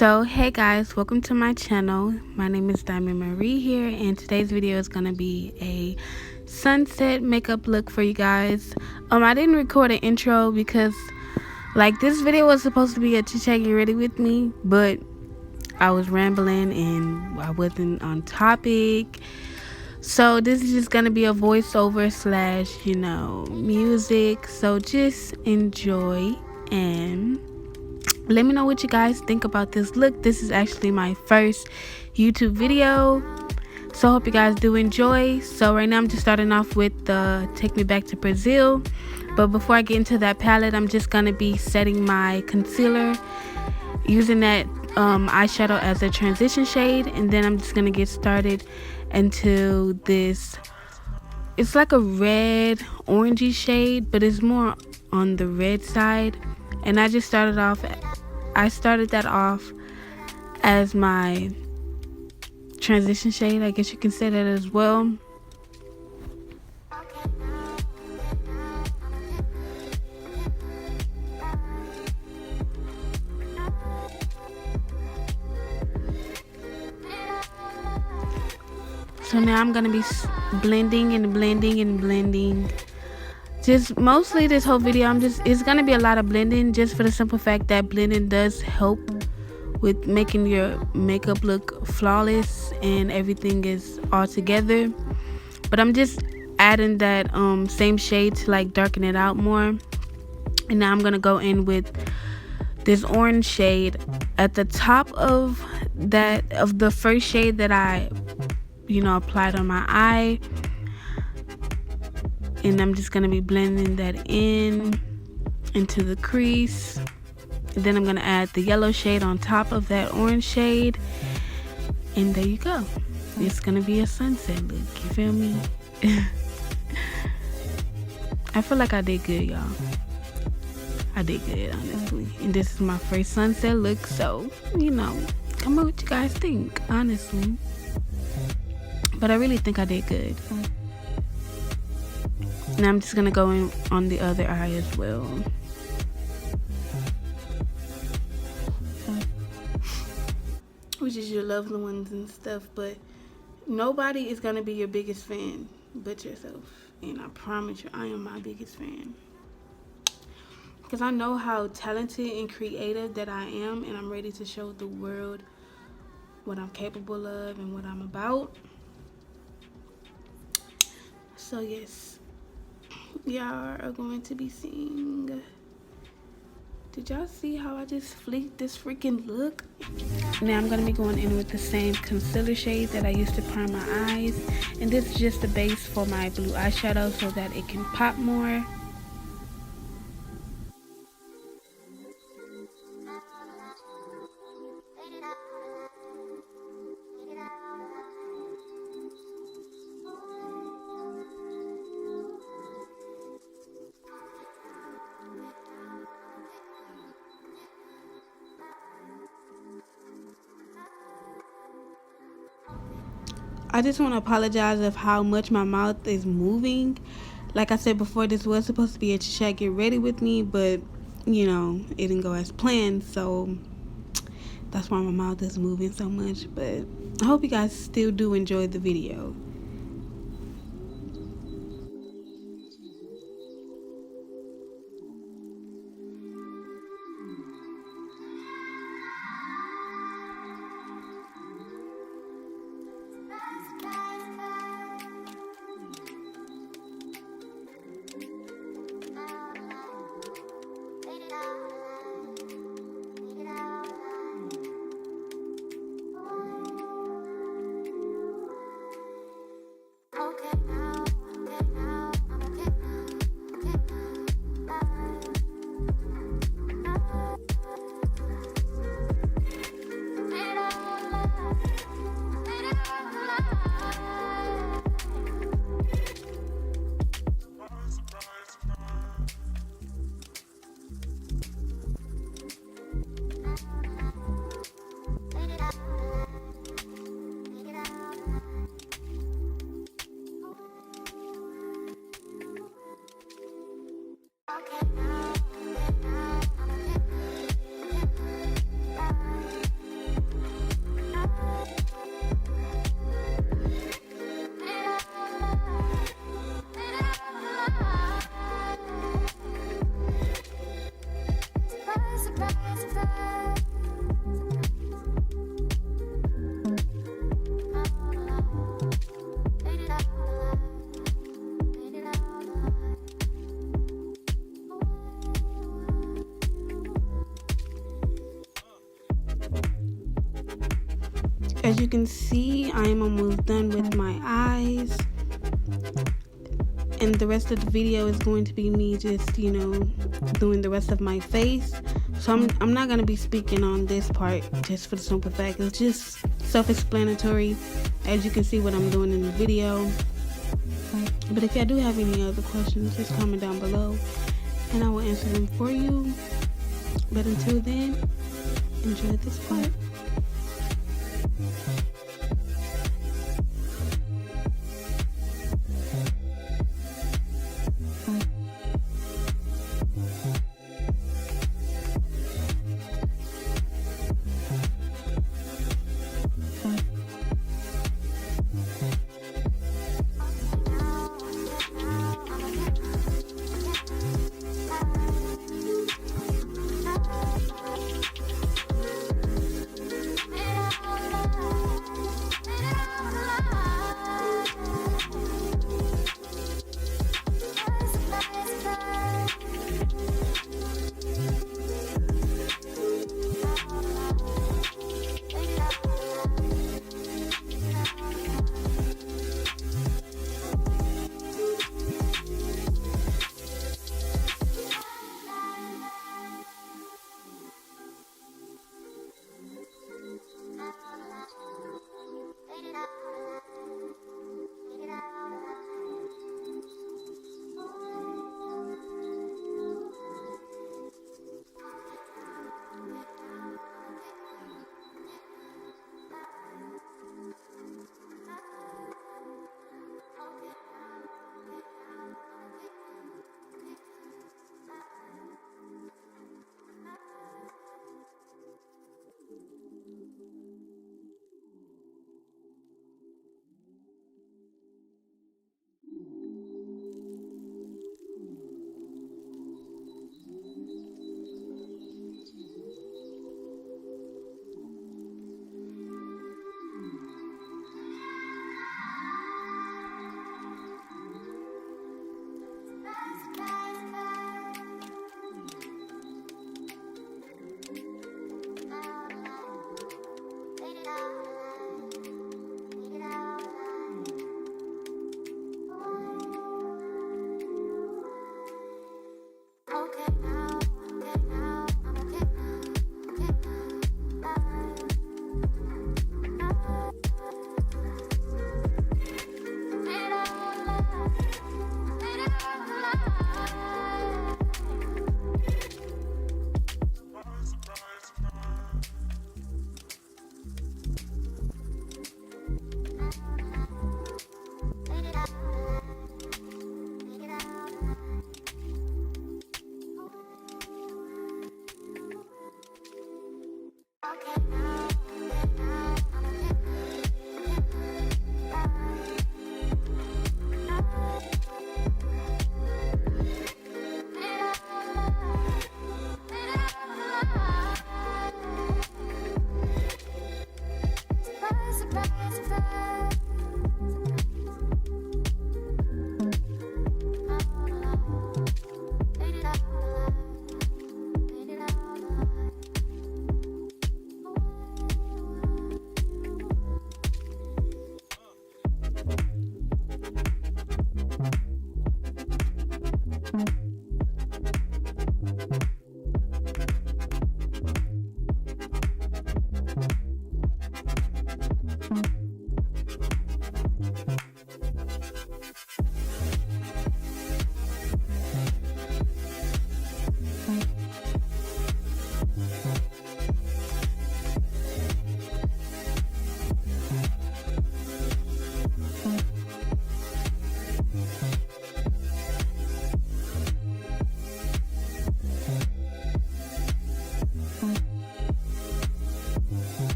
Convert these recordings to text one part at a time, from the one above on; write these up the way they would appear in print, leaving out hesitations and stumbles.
So hey guys, welcome to my channel. My name is Diamond Mariee here, and today's video is gonna be a sunset makeup look for you guys. I didn't record an intro because this video was supposed to be a chit chat get ready with me, but I was rambling and I wasn't on topic. So this is just gonna be a voiceover slash music. So just enjoy and let me know what you guys think about this look. This is actually my first YouTube video, so I hope you guys do enjoy. So right now I'm just starting off with the Take Me Back to Brazil, but before I get into that palette, I'm just gonna be setting my concealer using that eyeshadow as a transition shade, and then I'm just gonna get started into this. It's like a red orangey shade, but it's more on the red side, and I started that off as my transition shade. I guess you can say that as well. So now I'm gonna be blending and blending and blending. Just mostly this whole video, it's gonna be a lot of blending, just for the simple fact that blending does help with making your makeup look flawless and everything is all together. But I'm just adding that same shade to darken it out more. And now I'm gonna go in with this orange shade at the top of the first shade that I applied on my eye, and I'm just gonna be blending that into the crease. And then I'm gonna add the yellow shade on top of that orange shade, and there you go. It's gonna be a sunset look, you feel me? I feel like I did good, y'all. I did good, honestly. And this is my first sunset look, so come on, what you guys think, honestly. But I really think I did good. Now I'm just gonna go in on the other eye as well. Which is your loved ones and stuff, but nobody is gonna be your biggest fan but yourself. And I promise you, I am my biggest fan, because I know how talented and creative that I am, and I'm ready to show the world what I'm capable of and what I'm about. So yes, y'all are going to be seeing. Did y'all see how I just fleeked this freaking look? Now I'm going to be going in with the same concealer shade that I used to prime my eyes. And this is just the base for my blue eyeshadow so that it can pop more. I just want to apologize of how much my mouth is moving. Like I said before, this was supposed to be a chat get ready with me, but it didn't go as planned, so that's why my mouth is moving so much. But I hope you guys still do enjoy the video. As you can see, I am almost done with my eyes, and the rest of the video is going to be me just, you know, doing the rest of my face. So I'm not going to be speaking on this part, just for the simple fact it's just self-explanatory, as you can see what I'm doing in the video. But if y'all do have any other questions, just comment down below and I will answer them for you. But until then, enjoy this part.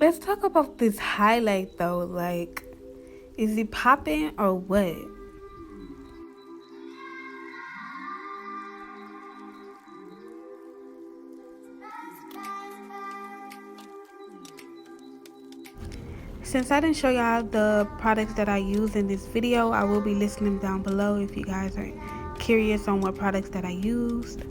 Let's talk about this highlight though. Like, is it popping or what? Since I didn't show y'all the products that I use in this video, I will be listing them down below if you guys are curious on what products that I used.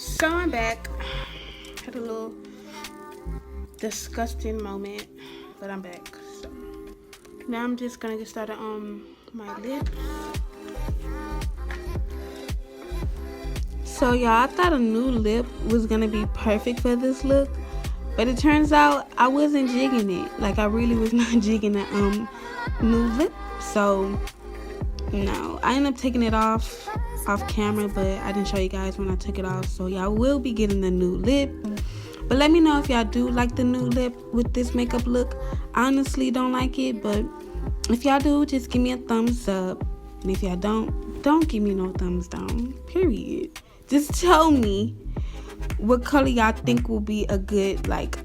So I'm back. Had a little disgusting moment, but I'm back. So now I'm just gonna get started on my lips. So y'all, I thought a new lip was gonna be perfect for this look, but it turns out I wasn't jigging it. Like, I really was not jigging the new lip. So no, I ended up taking it off camera, but I didn't show you guys when I took it off. So y'all will be getting the new lip, but let me know if y'all do like the new lip with this makeup look. I honestly don't like it, but if y'all do, just give me a thumbs up, and if y'all don't give me no thumbs down, period. Just tell me what color y'all think will be a good like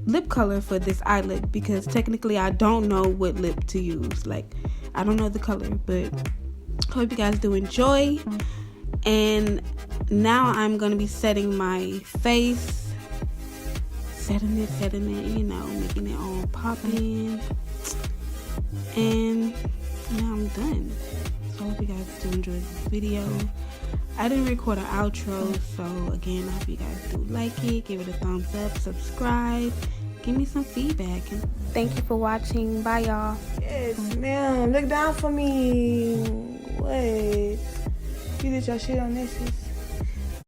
lip color for this eye look, because technically I don't know what lip to use. Like, I don't know the color, but hope you guys do enjoy. And now I'm gonna be setting my face, setting it, you know, making it all popping. And now I'm done. So I hope you guys do enjoy this video. I didn't record an outro, so again, I hope you guys do like it. Give it a thumbs up, subscribe, give me some feedback, and thank you for watching. Bye, y'all. Yes, ma'am. Look down for me. Wait. You did your shit on this.